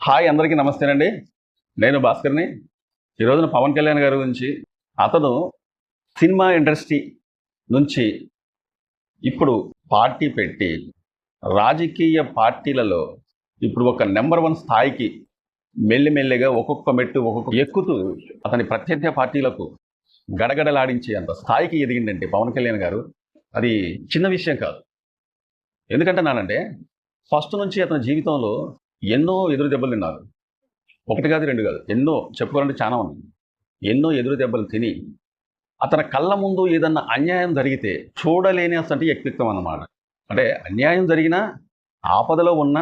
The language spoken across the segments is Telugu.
హాయ్ అందరికీ నమస్తేనండి. నేను భాస్కర్‌ని. ఈ రోజున పవన్ కళ్యాణ్ గారి గురించి అతను సినిమా ఇండస్ట్రీ నుంచి ఇప్పుడు పార్టీ పెట్టి రాజకీయ పార్టీలలో ఇప్పుడు ఒక నంబర్ 1 స్థాయికి మెల్లిమెల్లిగా ఒక్కొక్క మెట్టు ఒక్కొక్క ఎక్కుతూ అతని ప్రత్యర్థి పార్టీలకు గడగడలాడించే అంత స్థాయికి ఎదిగిందంటే పవన్ కళ్యాణ్ గారు అది చిన్న విషయం కాదు. ఎందుకంటున్నానంటే ఫస్ట్ నుంచి అతని జీవితంలో ఎన్నో ఎదురు దెబ్బలు తిన్నారు. ఒకటి కాదు, రెండు కాదు, ఎన్నో చెప్పుకోవాలంటే చాలా ఉన్నాయి. ఎన్నో ఎదురు దెబ్బలు తిని అతని కళ్ళ ముందు ఏదన్నా అన్యాయం జరిగితే చూడలేని అసలు వ్యక్తిత్వం అన్నమాట. అంటే అన్యాయం జరిగినా, ఆపదలో ఉన్న,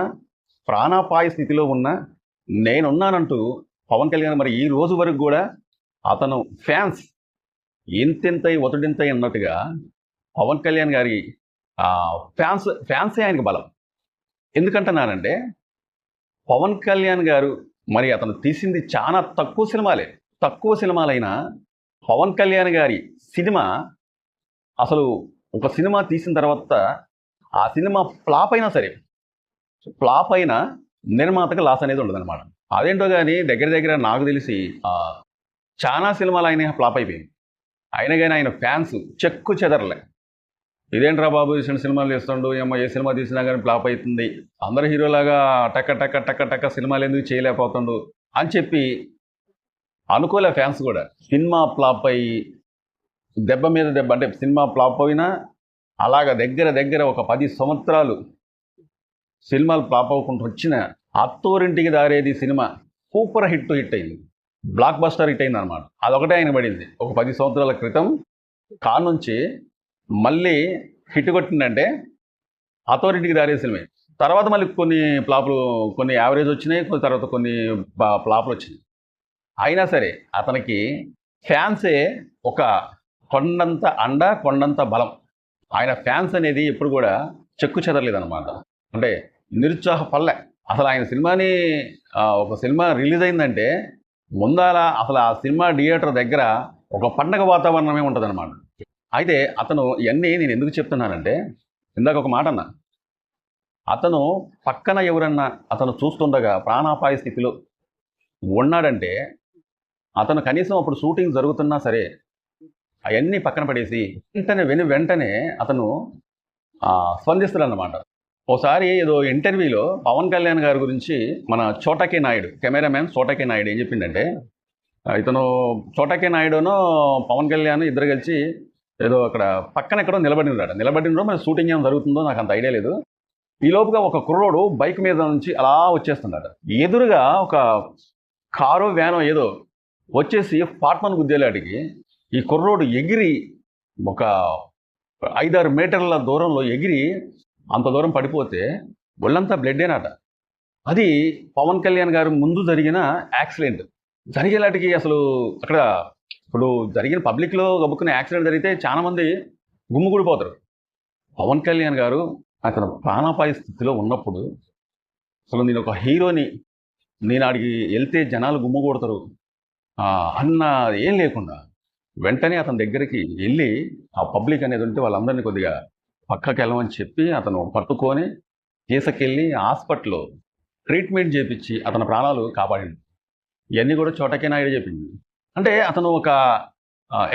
ప్రాణాపాయ స్థితిలో ఉన్న నేనున్నానంటూ పవన్ కళ్యాణ్ మరి ఈ రోజు వరకు కూడా అతను ఫ్యాన్స్ ఇంతింతై ఒతుడింతై అన్నట్టుగా పవన్ కళ్యాణ్ గారి ఫ్యాన్సే ఆయనకి బలం. ఎందుకంటున్నానంటే పవన్ కళ్యాణ్ గారు మరి అతను తీసింది చాలా తక్కువ సినిమాలైనా పవన్ కళ్యాణ్ గారి సినిమా అసలు ఒక సినిమా తీసిన తర్వాత ఆ సినిమా ఫ్లాప్ అయినా సరే, ఫ్లాప్ అయినా నిర్మాతకు లాస్ అనేది ఉండదన్నమాట. అదేంటో కానీ దగ్గర దగ్గర నాకు తెలిసి చాలా సినిమాలు ఆయన ఫ్లాప్ అయిపోయింది. అయినా కానీ ఆయన ఫ్యాన్స్ చెక్కు చెదరలే. ఇదేంట్రా బాబు ఇటువంటి సినిమాలు చేస్తుండు, ఏమో ఏ సినిమా తీసినా కానీ ఫ్లాప్ అవుతుంది, అందరు హీరోలాగా టక్క టక్క టక్క టక్క సినిమాలు ఎందుకు చేయలేకపోతుండు అని చెప్పి అనుకోలే ఫ్యాన్స్ కూడా. సినిమా ఫ్లాప్ అయ్యి దెబ్బ మీద దెబ్బ, అంటే సినిమా ఫ్లాప్ అయినా అలాగ దగ్గర దగ్గర ఒక 10 సంవత్సరాలు సినిమాలు ఫ్లాప్ అవ్వకుండా వచ్చిన అత్తోరింటికి దారేది సినిమా సూపర్ హిట్ అయింది, బ్లాక్ బస్టర్ హిట్ అయింది అనమాట. అదొకటే ఆయన పడింది. ఒక 10 సంవత్సరాల క్రితం నుంచి మళ్ళీ హిట్ కొట్టిందంటే అథారిటీకి దారేది సినిమా. తర్వాత మళ్ళీ కొన్ని ఫ్లాపులు, కొన్ని యావరేజ్ వచ్చినాయి, కొన్ని తర్వాత కొన్ని ఫ్లాపులు వచ్చినాయి. అయినా సరే అతనికి ఫ్యాన్సే ఒక కొండంత అండ, కొండంత బలం. ఆయన ఫ్యాన్స్ అనేది ఎప్పుడు కూడా చెక్కు చెదరలేదన్నమాట. అంటే నిరుత్సాహపల్లె. అసలు ఆయన సినిమాని ఒక సినిమా రిలీజ్ అయిందంటే ముందాల అసలు ఆ సినిమా థియేటర్ దగ్గర ఒక పండగ వాతావరణమే ఉంటుందన్నమాట. అయితే అతను ఇవన్నీ నేను ఎందుకు చెప్తున్నానంటే, ఇందాక ఒక మాట అన్నా, అతను పక్కన ఎవరన్నా అతను చూస్తుండగా ప్రాణాపాయ స్థితిలో ఉన్నాడంటే అతను కనీసం అప్పుడు షూటింగ్ జరుగుతున్నా సరే అవన్నీ పక్కన పడేసి వెంటనే అతను స్పందిస్తాడన్నమాట. ఓసారి ఏదో ఇంటర్వ్యూలో పవన్ కళ్యాణ్ గారి గురించి మన చోటకే నాయుడు, కెమెరామ్యాన్ చోటకే నాయుడు ఏం చెప్పిందంటే, ఇతను చోటకే నాయుడునో పవన్ కళ్యాణ్ ఇద్దరు కలిసి ఏదో అక్కడ పక్కన ఎక్కడో నిలబడినో మరి షూటింగ్ ఏం జరుగుతుందో నాకు అంత ఐడియా లేదు. ఈ లోపుగా ఒక కుర్రోడు బైక్ మీద నుంచి అలా వచ్చేస్తున్నాడు. ఎదురుగా ఒక కారో వ్యానో ఏదో వచ్చేసి పాట్మన్ గుద్దేలాడికి ఈ కుర్రోడు ఎగిరి ఒక 5-6 మీటర్ల దూరంలో ఎగిరి అంత దూరం పడిపోతే ఒళ్ళంతా బ్లడ్డేనట. అది పవన్ కళ్యాణ్ గారు ముందు జరిగిన యాక్సిడెంట్. జరిగేలాంటికి అసలు అక్కడ ఇప్పుడు జరిగిన పబ్లిక్లో గబుక్కున్న యాక్సిడెంట్ జరిగితే చాలామంది గుమ్ముగూడిపోతారు. పవన్ కళ్యాణ్ గారు అతను ప్రాణాపాయ స్థితిలో ఉన్నప్పుడు అసలు నేను ఒక హీరోని, నేను ఆడికి వెళ్తే జనాలు గుమ్ముగూడతారు అన్న ఏం లేకుండా వెంటనే అతని దగ్గరికి వెళ్ళి ఆ పబ్లిక్ అనేది ఉంటే వాళ్ళందరినీ కొద్దిగా పక్కకి వెళ్ళమని చెప్పి అతను పట్టుకొని తీసుకెళ్ళి హాస్పిటల్లో ట్రీట్మెంట్ చేయించి అతని ప్రాణాలు కాపాడింది. ఇవన్నీ కూడా చోటకే నాయుడు చెప్పింది. అంటే అతను ఒక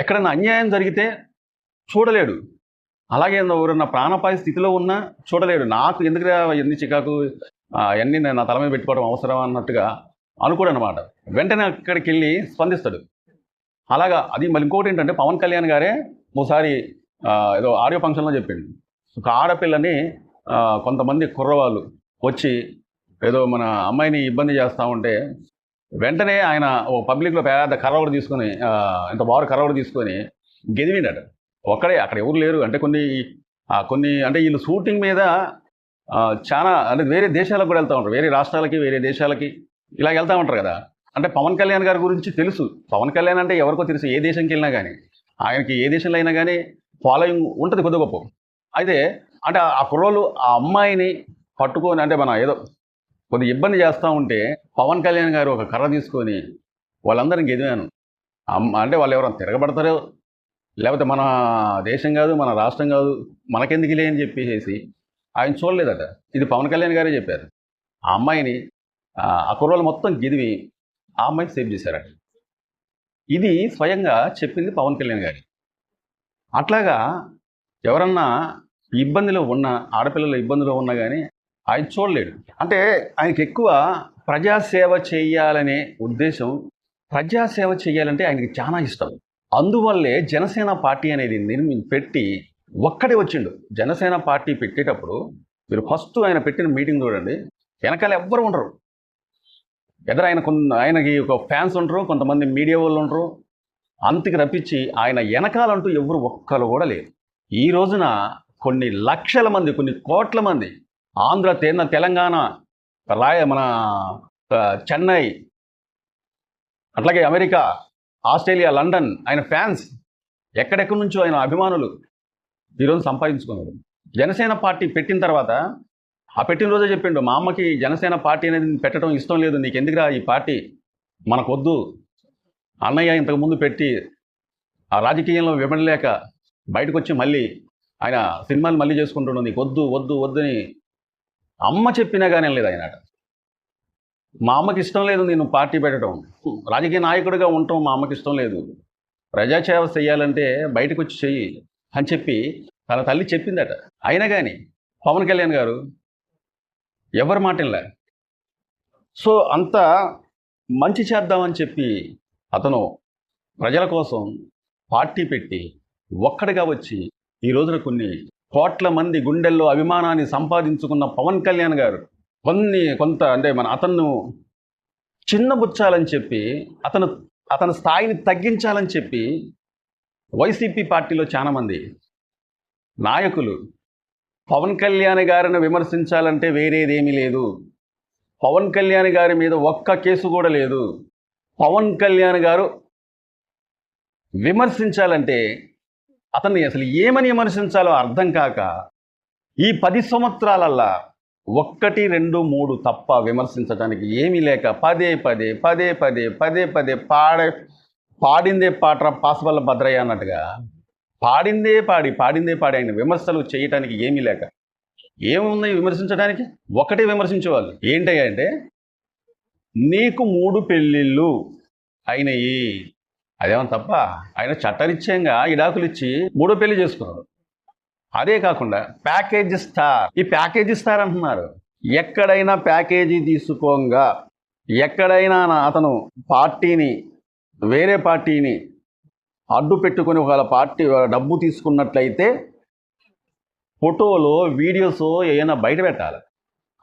ఎక్కడైనా అన్యాయం జరిగితే చూడలేడు, అలాగే ఎవరన్నా ప్రాణాపాయ స్థితిలో ఉన్నా చూడలేడు. నాకు ఎందుకురా ఎన్ని చికాకు అవన్నీ నేను నా తల మీద పెట్టుకోవడం అవసరం అన్నట్టుగా అనుకోడు అనమాట. వెంటనే అక్కడికి వెళ్ళి స్పందిస్తాడు. అలాగా అది మళ్ళీ ఇంకోటి ఏంటంటే పవన్ కళ్యాణ్ గారే ఒకసారి ఏదో ఆడియో ఫంక్షన్లో చెప్పిండు, ఒక ఆడపిల్లని కొంతమంది కుర్రవాళ్ళు వచ్చి ఏదో మన అమ్మాయిని ఇబ్బంది చేస్తూ ఉంటే వెంటనే ఆయన ఓ పబ్లిక్లో పెద్ద కర్రవడ తీసుకొని ఇంత బారు కర్రవడ తీసుకొని గెదివిండట. ఒక్కడే, అక్కడ ఎవరు లేరు. అంటే కొన్ని అంటే వీళ్ళు షూటింగ్ మీద చాలా అంటే వేరే దేశాలకు కూడా వెళ్తూ ఉంటారు, వేరే రాష్ట్రాలకి వేరే దేశాలకి ఇలా వెళ్తూ ఉంటారు కదా. అంటే పవన్ కళ్యాణ్ గారి గురించి తెలుసు. పవన్ కళ్యాణ్ అంటే ఎవరికో తెలుసు, ఏ దేశంకి వెళ్ళినా కానీ ఆయనకి ఏ దేశంలో అయినా కానీ ఫాలోయింగ్ ఉంటుంది కొద్ది గొప్ప. అయితే అంటే ఆ కుర్రోళ్ళు ఆ అమ్మాయిని పట్టుకొని అంటే మన ఏదో కొద్ది ఇబ్బంది చేస్తూ ఉంటే పవన్ కళ్యాణ్ గారు ఒక కర్ర తీసుకొని వాళ్ళందరినీ గెదివాను. అంటే వాళ్ళు ఎవరైనా తిరగబడతారో, లేకపోతే మన దేశం కాదు, మన రాష్ట్రం కాదు, మనకెందుకులే అని చెప్పేసి ఆయన చూడలేదట. ఇది పవన్ కళ్యాణ్ గారే చెప్పారు. ఆ అమ్మాయిని ఆ కుర్రోళ్ళు మొత్తం గిదివి ఆ అమ్మాయిని సేవ్ చేశారట. ఇది స్వయంగా చెప్పింది పవన్ కళ్యాణ్ గారు. అట్లాగా ఎవరన్నా ఇబ్బందిలో ఉన్న ఆడపిల్లలు ఇబ్బందిలో ఉన్నా కానీ ఆయన చూడలేడు. అంటే ఆయనకి ఎక్కువ ప్రజాసేవ చేయాలనే ఉద్దేశం, ప్రజాసేవ చేయాలంటే ఆయనకి చాలా ఇష్టం. అందువల్లే జనసేన పార్టీ అనేది పెట్టి ఒక్కడే వచ్చిండు. జనసేన పార్టీ పెట్టేటప్పుడు మీరు ఫస్ట్ ఆయన పెట్టిన మీటింగ్ చూడండి, వెనకాల ఎవ్వరు ఉండరు. ఎదురు ఆయనకి ఒక ఫ్యాన్స్ ఉండరు, కొంతమంది మీడియా వాళ్ళు ఉండరు. అంతకి రప్పించి ఆయన వెనకాలంటూ ఎవరు ఒక్కరు కూడా లేరు. ఈ రోజున కొన్ని లక్షల మంది, కొన్ని కోట్ల మంది తెలంగాణ, మన చెన్నై, అట్లాగే అమెరికా, ఆస్ట్రేలియా, లండన్ ఆయన ఫ్యాన్స్, ఎక్కడెక్కడి నుంచో ఆయన అభిమానులు ఈరోజు సంపాదించుకున్నారు. జనసేన పార్టీ పెట్టిన తర్వాత ఆ పెట్టిన రోజే చెప్పిండు, మా అమ్మకి జనసేన పార్టీ అనేది పెట్టడం ఇష్టం లేదు, నీకు ఎందుకురా ఈ పార్టీ, మనకొద్దు. అన్నయ్య ఇంతకుముందు పెట్టి ఆ రాజకీయంలో విమడలేక బయటకు వచ్చి మళ్ళీ ఆయన సినిమాలు మళ్ళీ చేసుకుంటున్నాడు, నీకు వద్దు వద్దు వద్దని అమ్మ చెప్పినా కానీ లేదు ఆయన. మా అమ్మకి ఇష్టం లేదు నేను పార్టీ పెట్టడం, రాజకీయ నాయకుడిగా ఉండటం మా అమ్మకి ఇష్టం లేదు, ప్రజాసేవ చేయాలంటే బయటకు వచ్చి చెయ్యి అని చెప్పి తన తల్లి చెప్పిందట. అయినా కానీ పవన్ కళ్యాణ్ గారు ఎవరి మాటలే. సో అంత మంచి చేద్దామని చెప్పి అతను ప్రజల కోసం పార్టీ పెట్టి ఒక్కడిగా వచ్చి ఈ రోజున కొన్ని కోట్ల మంది గుండెల్లో అభిమానాన్ని సంపాదించుకున్న పవన్ కళ్యాణ్ గారు కొంత అంటే అతను చిన్నబుచ్చాలని చెప్పి, అతని స్థాయిని తగ్గించాలని చెప్పి వైసీపీ పార్టీలో చాలామంది నాయకులు పవన్ కళ్యాణ్ గారిని విమర్శించాలంటే వేరేదేమీ లేదు, పవన్ కళ్యాణ్ గారి మీద ఒక్క కేసు కూడా లేదు, పవన్ కళ్యాణ్ గారు విమర్శించాలంటే అతన్ని అసలు ఏమని విమర్శించాలో అర్థం కాక ఈ 10 సంవత్సరాలల్లా 1, 2, 3 తప్ప విమర్శించడానికి ఏమీ లేక పదే పదే పాడిందే పాటరా పాస్వల్ల భద్రయ్య అన్నట్టుగా పాడిందే పాడి ఆయన విమర్శలు చేయటానికి ఏమీ లేక ఏమున్నాయి విమర్శించడానికి? ఒకటే విమర్శించేవాళ్ళు. ఏంటయ్యా అంటే, నీకు 3 పెళ్ళిళ్ళు అయినాయి, అదేమన్నా తప్ప? ఆయన చట్టరీత్యంగా ఇడాకులు ఇచ్చి 3వ పెళ్లి చేసుకున్నాడు. అదే కాకుండా ప్యాకేజ్ స్టార్, ఈ ప్యాకేజ్ స్టార్ అంటున్నారు. ఎక్కడైనా ప్యాకేజీ తీసుకోగా, ఎక్కడైనా అతను వేరే పార్టీని అడ్డు పెట్టుకుని ఒకవేళ పార్టీ డబ్బు తీసుకున్నట్లయితే ఫోటోలో వీడియోస్ ఏమైనా బయట పెట్టాలి.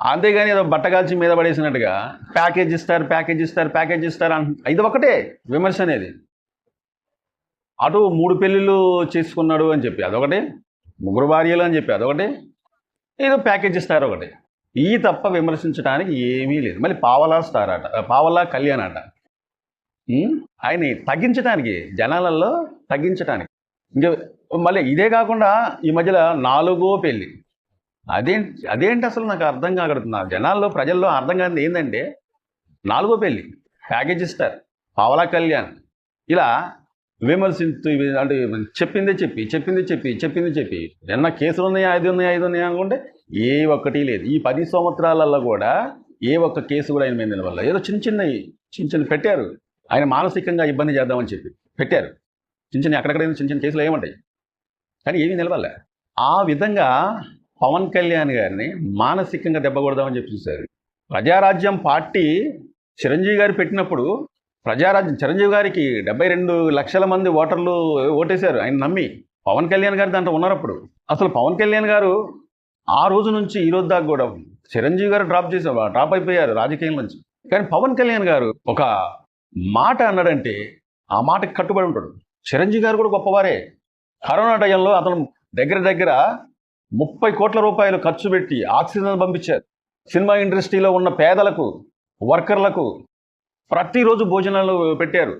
అంతేగాని ఏదో బట్టగాల్చి మీద పడేసినట్టుగా ప్యాకేజ్ ఇస్తారు ఇది ఒకటే విమర్శ అనేది. అటు 3 పెళ్ళిళ్ళు చేసుకున్నాడు అని చెప్పి అదొకటి, 3 భార్యలు అని చెప్పి అదొకటి, ఏదో ప్యాకేజ్ ఇస్తారు ఒకటి. ఈ తప్ప విమర్శించడానికి ఏమీ లేదు. మళ్ళీ పావలా కళ్యాణ్ అట ఆయన్ని తగ్గించడానికి, జనాలలో తగ్గించడానికి. ఇంకా మళ్ళీ ఇదే కాకుండా ఈ మధ్యలో 4వ పెళ్ళి. అదేంటి అసలు నాకు అర్థం కాగడుతున్నా. జనాల్లో ప్రజల్లో అర్థం కాదు ఏంటంటే, 4వ పెళ్ళి ప్యాకేజ్ ఇస్తారు, పావలా కళ్యాణ్ ఇలా విమర్శిస్తూ అంటే చెప్పిందే చెప్పి నిన్న కేసులు ఉన్నాయి, అది ఉన్నాయి అనుకుంటే ఏ ఒక్కటి లేదు. ఈ 10 సంవత్సరాలలో కూడా ఏ ఒక్క కేసు కూడా ఆయన మీద నిలవల్ల. ఏదో చిన్న పెట్టారు, ఆయన మానసికంగా ఇబ్బంది చేద్దామని చెప్పి పెట్టారు. అక్కడెక్కడైనా చిన్న కేసులు ఏమంటాయి, కానీ ఏమీ నిలవలే. ఆ విధంగా పవన్ కళ్యాణ్ గారిని మానసికంగా దెబ్బకొడదామని చెప్పి చూశారు. ప్రజారాజ్యం పార్టీ చిరంజీవి గారు పెట్టినప్పుడు చిరంజీవి గారికి 72 లక్షల మంది ఓటర్లు ఓటేశారు ఆయన నమ్మి. పవన్ కళ్యాణ్ గారు దాంట్లో ఉన్నప్పుడు అసలు పవన్ కళ్యాణ్ గారు ఆ రోజు నుంచి ఈ రోజు దాకా కూడా చిరంజీవి గారు డ్రాప్ అయిపోయారు రాజకీయం నుంచి. కానీ పవన్ కళ్యాణ్ గారు ఒక మాట అన్నాడంటే ఆ మాటకి కట్టుబడి ఉంటాడు. చిరంజీవి గారు కూడా గొప్పవారే. కరోనా టైంలో అతను దగ్గర 30 కోట్ల రూపాయలు ఖర్చు పెట్టి ఆక్సిజన్ పంపించారు. సినిమా ఇండస్ట్రీలో ఉన్న పేదలకు, వర్కర్లకు ప్రతిరోజు భోజనాలు పెట్టారు.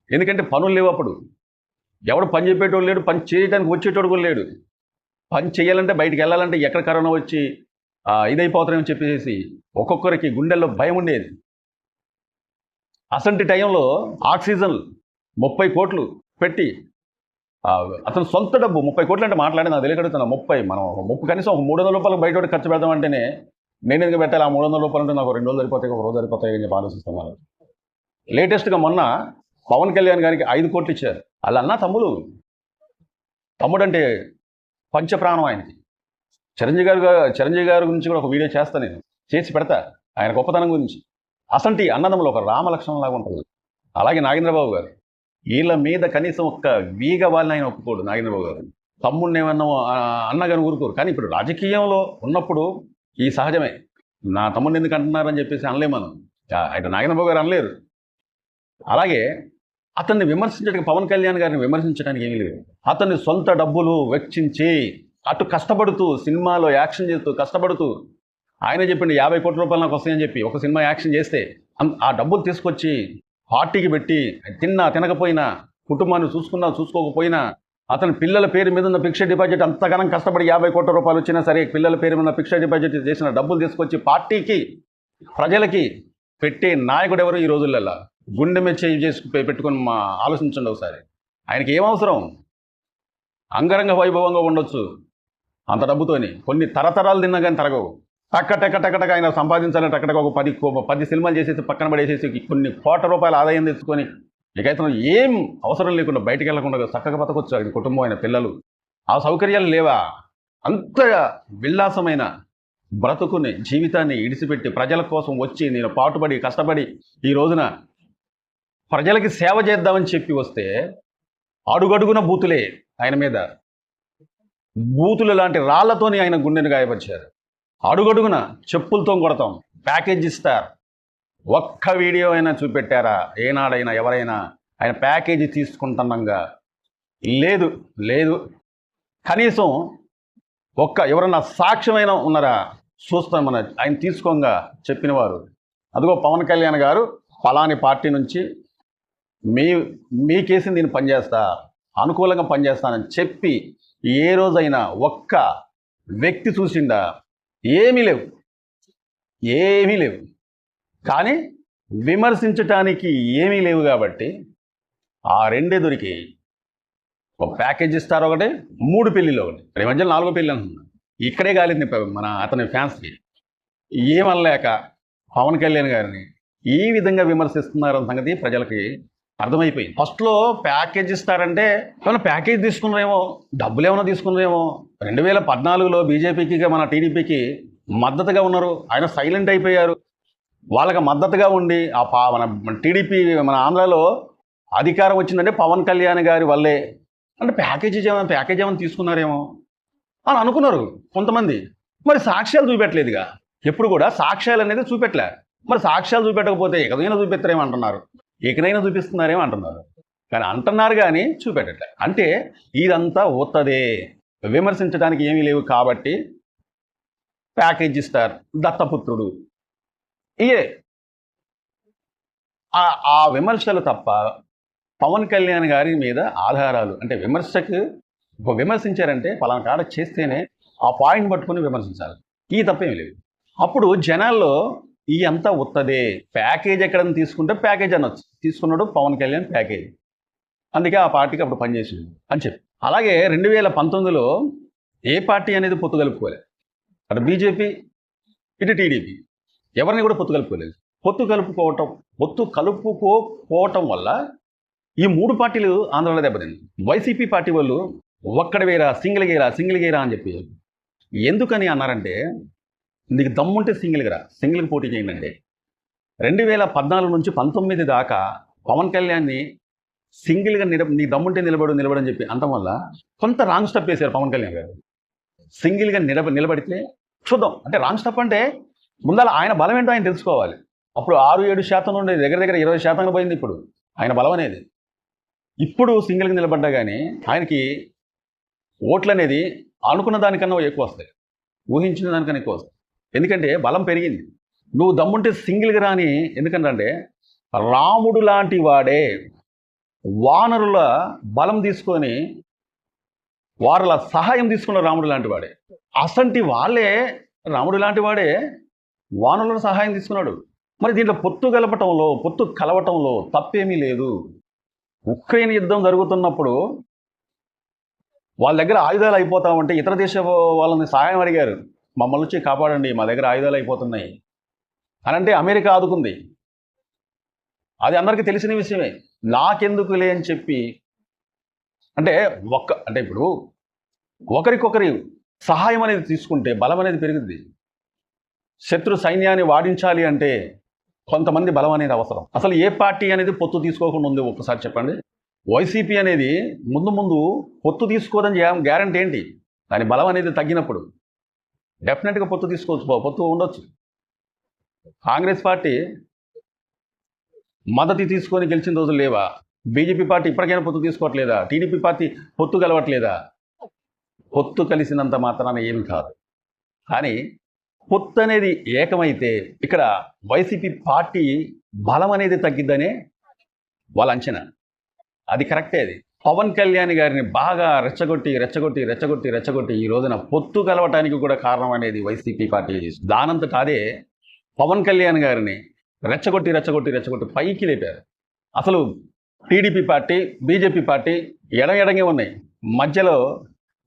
ఎందుకంటే పనులు లేవు అప్పుడు, ఎవడు పని చెప్పేటోడు లేడు, పని చేయడానికి వచ్చేటోడు కూడా లేడు. పని చేయాలంటే బయటికి వెళ్ళాలంటే ఎక్కడ కరోనా వచ్చి ఇదైపోతారని చెప్పేసి ఒక్కొక్కరికి గుండెల్లో భయం ఉండేది. అసంటి టైంలో ఆక్సిజన్ 30 కోట్లు పెట్టి అతను సొంత డబ్బు 30 కోట్లు అంటే మాట్లాడి నాకు తెలియకడుతున్నా 30 మనం కనీసం 300 రూపాయలు బయట ఖర్చు పెడదామంటేనే నేను ఎందుకు పెట్టాలి? ఆ 300 రూపాయలు ఉంటే నాకు 2 రోజులు సరిపోతాయి, ఒక రోజు సరిపోతాయి అని చెప్పి ఆలోచిస్తాం వాళ్ళు. లేటెస్ట్గా మొన్న పవన్ కళ్యాణ్ గారికి 5 కోట్లు ఇచ్చారు. వాళ్ళ అన్న తమ్ముడు అంటే పంచప్రాణం ఆయనకి. చిరంజీవి గారి గురించి కూడా ఒక వీడియో చేస్తా, నేను చేసి పెడతా ఆయన గొప్పతనం గురించి. అసంటి అన్నదమ్ములు ఒక రామలక్ష్మణ్ లాగా ఉంటుంది. అలాగే నాగేంద్రబాబు గారు, వీళ్ళ మీద కనీసం ఒక్క వీగ వాళ్ళని ఆయన ఒప్పుకోడు. నాగేంద్రబాబు గారు తమ్ముడిని ఏమన్నా అన్నగారు ఊరుకోరు. కానీ ఇప్పుడు రాజకీయంలో ఉన్నప్పుడు ఈ సహజమే. నా తమ్ముడిని ఎందుకు అంటున్నారని చెప్పేసి అనలేము మనం. అయితే నాగేంద్రబాబు గారు అనలేరు. అలాగే అతన్ని విమర్శించడానికి, పవన్ కళ్యాణ్ గారిని విమర్శించడానికి ఏమీ లేదు. అతన్ని సొంత డబ్బులు వెచ్చించి అటు కష్టపడుతూ, సినిమాలో యాక్షన్ చేస్తూ కష్టపడుతూ, ఆయన చెప్పిండు 50 కోట్ల రూపాయలు నాకు వస్తాయని చెప్పి ఒక సినిమా యాక్షన్ చేస్తే ఆ డబ్బులు తీసుకొచ్చి పార్టీకి పెట్టి, తినకపోయినా, కుటుంబాన్ని చూసుకోకపోయినా, అతని పిల్లల పేరు మీద ఉన్న ఫిక్స్డ్ డిపాజిట్ అంతగానం కష్టపడి 50 కోట్ల రూపాయలు వచ్చినా సరే పిల్లల పేరు మీద ఫిక్స్డ్ డిపాజిట్ చేసిన డబ్బులు తీసుకొచ్చి పార్టీకి, ప్రజలకి పెట్టే నాయకుడు ఎవరు ఈ రోజులలో? గుండె మీద చేసి పెట్టుకొని ఆలోచించండి ఒకసారి. ఆయనకి ఏం అవసరం? అంగరంగ వైభవంగా ఉండొచ్చు అంత డబ్బుతోని, కొన్ని తరతరాలు తిన్నా కానీ తరగవు. టక్క ఆయన సంపాదించాలని టక్కటక్క ఒక 10 సినిమాలు చేసేసి పక్కన పడేసేసి కొన్ని కోట్ల రూపాయల ఆదాయం తెచ్చుకొని ఇకైతే ఏం అవసరం లేకుండా బయటికి వెళ్ళకుండా చక్కగా బతకొచ్చు ఆయన కుటుంబం, ఆయన పిల్లలు. ఆ సౌకర్యాలు లేవా? అంతగా విల్లాసమైన బ్రతుకుని, జీవితాన్ని ఇడిసిపెట్టి ప్రజల కోసం వచ్చి నేను పాటుపడి కష్టపడి ఈ రోజున ప్రజలకి సేవ చేద్దామని చెప్పి వస్తే అడుగడుగున బూతులే ఆయన మీద. బూతులు లాంటి రాళ్లతోని ఆయన గుండెని గాయపరిచారు. అడుగడుగున చెప్పులతో కొడతాం, ప్యాకేజ్ ఇస్తారు. ఒక్క వీడియో అయినా చూపెట్టారా? ఏనాడైనా ఎవరైనా ఆయన ప్యాకేజీ తీసుకుంటున్నాగా? లేదు. కనీసం ఎవరన్నా సాక్ష్యమైన ఉన్నారా? చూస్తాం మన ఆయన తీసుకోగా చెప్పిన వారు. అదిగో పవన్ కళ్యాణ్ గారు పలాని పార్టీ నుంచి మీ కేసు నేను పనిచేస్తా, అనుకూలంగా పనిచేస్తానని చెప్పి ఏ రోజైనా ఒక్క వ్యక్తి చూసిండా? ఏమీ లేవు. కానీ విమర్శించటానికి ఏమీ లేవు కాబట్టి ఆ రెండే దొరికి ఒక ప్యాకేజ్ ఇస్తారు, ఒకటి 3 పెళ్ళిలో ఒకటి, ఈ మధ్యలో 4వ పెళ్ళి అంటున్నాను. ఇక్కడే కాలింది మన అతని ఫ్యాన్స్కి. ఏమనలేక పవన్ కళ్యాణ్ గారిని ఈ విధంగా విమర్శిస్తున్నారన్న సంగతి ప్రజలకి అర్థమైపోయింది. ఫస్ట్లో ప్యాకేజ్ ఇస్తారంటే ఏమైనా ప్యాకేజ్ తీసుకున్నారేమో, డబ్బులు ఏమైనా తీసుకున్నారేమో. 2014లో బీజేపీకి, మన టీడీపీకి మద్దతుగా ఉన్నారు. ఆయన సైలెంట్ అయిపోయారు. వాళ్ళకి మద్దతుగా ఉండి మన టీడీపీ, మన ఆంధ్రాలో అధికారం వచ్చిందంటే పవన్ కళ్యాణ్ గారి వల్లే. అంటే ప్యాకేజ్ ఏమైనా తీసుకున్నారేమో అని అనుకున్నారు కొంతమంది. మరి సాక్ష్యాలు చూపెట్టలేదుగా. ఎప్పుడు కూడా సాక్ష్యాలు అనేది చూపెట్టలే. మరి సాక్ష్యాలు చూపెట్టకపోతే ఎకనైనా చూపిస్తారేమంటున్నారు, ఎకనైనా చూపిస్తున్నారేమో అంటున్నారు. కానీ అంటున్నారు కానీ చూపెట్టట్లే. అంటే ఇదంతా ఉత్తదే, విమర్శించడానికి ఏమీ లేవు కాబట్టి ప్యాకేజ్ ఇస్తారు, దత్తపుత్రుడు. ఇయే ఆ విమర్శలు తప్ప పవన్ కళ్యాణ్ గారి మీద ఆధారాలు అంటే విమర్శించారంటే పలానా కాడ చేస్తేనే ఆ పాయింట్ పట్టుకుని విమర్శించాలి. ఈ తప్పేమీ లేదు. అప్పుడు జనాల్లో ఈ అంతా ఉత్తదే, ప్యాకేజ్ ఎక్కడైనా తీసుకుంటే ప్యాకేజ్ అనొచ్చు, తీసుకున్నాడు పవన్ కళ్యాణ్ ప్యాకేజ్, అందుకే ఆ పార్టీకి అప్పుడు పనిచేసింది అని చెప్పి. అలాగే 2019లో ఏ పార్టీ అనేది పొత్తు కలుపుకోలేదు. అటు బీజేపీ, ఇటు టీడీపీ ఎవరిని కూడా పొత్తు కలుపుకోలేదు. పొత్తు కలుపుకోవటం వల్ల ఈ 3 పార్టీలు ఆంధ్రలో దెబ్బతింది. వైసీపీ పార్టీ వాళ్ళు ఒక్కడి వేరా, సింగిల్ గేరా అని చెప్పి. ఎందుకని అన్నారంటే, నీకు దమ్ముంటే సింగిల్కి పోటీ చేయండి అంటే 2014 నుంచి 19 దాకా పవన్ కళ్యాణ్ని సింగిల్గా నీ దమ్ముంటే నిలబడని చెప్పి అంతం వల్ల కొంత రాంగ్ స్టెప్ వేశారు పవన్ కళ్యాణ్ గారు. సింగిల్గా నిలబడితే చూద్దాం అంటే రాంగ్ స్టెప్ అంటే ముందర ఆయన బలం ఏంటో ఆయన తెలుసుకోవాలి. అప్పుడు 6-7% నుండి దగ్గర 20% పోయింది ఇప్పుడు ఆయన బలం అనేది. ఇప్పుడు సింగిల్గా నిలబడ్డా కానీ ఆయనకి ఓట్లు అనేది అనుకున్న దానికన్నా ఎక్కువ వస్తాయి, ఊహించిన దానికన్నా ఎక్కువ వస్తాయి. ఎందుకంటే బలం పెరిగింది. నువ్వు దమ్ముంటే సింగిల్గా రాని, ఎందుకంటే రాముడు లాంటి వాడే వానరుల బలం తీసుకొని వారుల సహాయం తీసుకున్న రాముడు లాంటి వాడే. అసంటి వాళ్ళే రాముడు లాంటి వాడే వానరుల సహాయం తీసుకున్నాడు. మరి దీంట్లో పొత్తు కలవటంలో తప్పేమీ లేదు. ఉక్రెయిన్ యుద్ధం జరుగుతున్నప్పుడు వాళ్ళ దగ్గర ఆయుధాలు అయిపోతామంటే ఇతర దేశ వాళ్ళని సహాయం అడిగారు. మమ్మల్ని వచ్చి కాపాడండి, మా దగ్గర ఆయుధాలు అయిపోతున్నాయి అని అంటే అమెరికా ఆదుకుంది. అది అందరికీ తెలిసిన విషయమే. నాకెందుకులే అని చెప్పి అంటే అంటే ఇప్పుడు ఒకరికొకరి సహాయం అనేది తీసుకుంటే బలం అనేది పెరుగుద్ది. శత్రు సైన్యాన్ని వాడించాలి అంటే కొంతమంది బలం అనేది అవసరం. అసలు ఏ పార్టీ అనేది పొత్తు తీసుకోకుండా ఉంది ఒక్కసారి చెప్పండి. వైసీపీ అనేది ముందు పొత్తు తీసుకోదని గ్యారంటీ ఏంటి? దాని బలం అనేది తగ్గినప్పుడు డెఫినెట్గా పొత్తు తీసుకోవచ్చు, పొత్తు ఉండొచ్చు. కాంగ్రెస్ పార్టీ మద్దతు తీసుకొని గెలిచిన రోజులు లేవా? బీజేపీ పార్టీ ఇప్పటికైనా పొత్తు తీసుకోవట్లేదా? టీడీపీ పార్టీ పొత్తు కలవట్లేదా? పొత్తు కలిసినంత మాత్రాన ఏమి కాదు. కానీ పొత్తు అనేది ఏకమైతే ఇక్కడ వైసీపీ పార్టీ బలం అనేది తగ్గిద్దనే వాళ్ళ అంచనా. అది కరెక్టే. అది పవన్ కళ్యాణ్ గారిని బాగా రెచ్చగొట్టి ఈ రోజున పొత్తు కలవటానికి కూడా కారణం అనేది వైసీపీ పార్టీ. దానంతట అదే పవన్ కళ్యాణ్ గారిని రెచ్చగొట్టి పైకి లేపారు. అసలు టీడీపీ పార్టీ, బీజేపీ పార్టీ ఎడగే ఉన్నాయి. మధ్యలో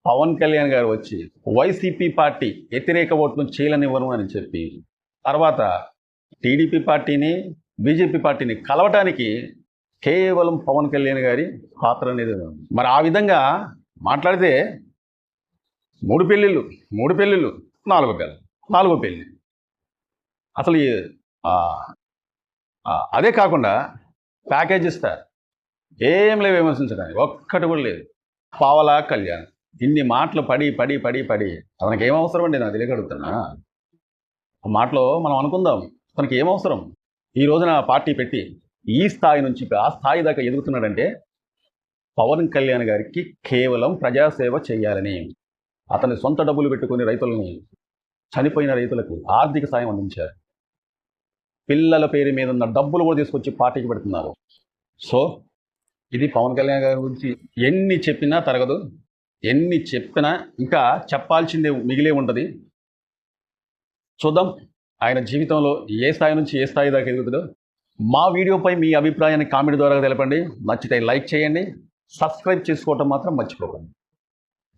పవన్ కళ్యాణ్ గారు వచ్చి వైసీపీ పార్టీ వ్యతిరేక ఓట్ను చేయలనివ్వను అని చెప్పి తర్వాత టీడీపీ పార్టీని, బీజేపీ పార్టీని కలవటానికి కేవలం పవన్ కళ్యాణ్ గారి పాత్ర అనేది. మరి ఆ విధంగా మాట్లాడితే 3 పెళ్ళిళ్ళు 4 పెళ్ళి. అసలు అదే కాకుండా ప్యాకేజ్ ఇస్తారు. ఏం లేవు విమర్శించడానికి, ఒక్కటి కూడా లేదు. పావలా కళ్యాణ్ ఇన్ని మాటలు పడి అతనికి ఏం అవసరం అండి? నాకు తెలియగలుగుతున్నా. ఆ మాటలో మనం అనుకుందాం, తనకి ఏమవసరం? ఈ రోజున పార్టీ పెట్టి ఈ స్థాయి నుంచి ఆ స్థాయి దాకా ఎదుగుతున్నాడంటే పవన్ కళ్యాణ్ గారికి కేవలం ప్రజాసేవ చేయాలని, అతని సొంత డబ్బులు పెట్టుకుని రైతులని, చనిపోయిన రైతులకు ఆర్థిక సాయం అందించారు. పిల్లల పేరు మీద ఉన్న డబ్బులు కూడా తీసుకొచ్చి పార్టీకి పెడుతున్నారు. సో ఇది పవన్ కళ్యాణ్ గారి గురించి ఎన్ని చెప్పినా తరగదు. ఎన్ని చెప్పినా ఇంకా చెప్పాల్సిందే మిగిలే ఉంటుంది. చూద్దాం ఆయన జీవితంలో ఏ స్థాయి నుంచి ఏ స్థాయి దాకా ఎదుగుతుందో. మా వీడియోపై మీ అభిప్రాయాన్ని కామెంట్ ద్వారా తెలపండి. నచ్చితే లైక్ చేయండి, సబ్స్క్రైబ్ చేసుకోవటం మాత్రం మర్చిపోకండి.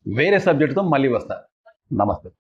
వేరే సబ్జెక్టుతో మళ్ళీ వస్తా. నమస్తే.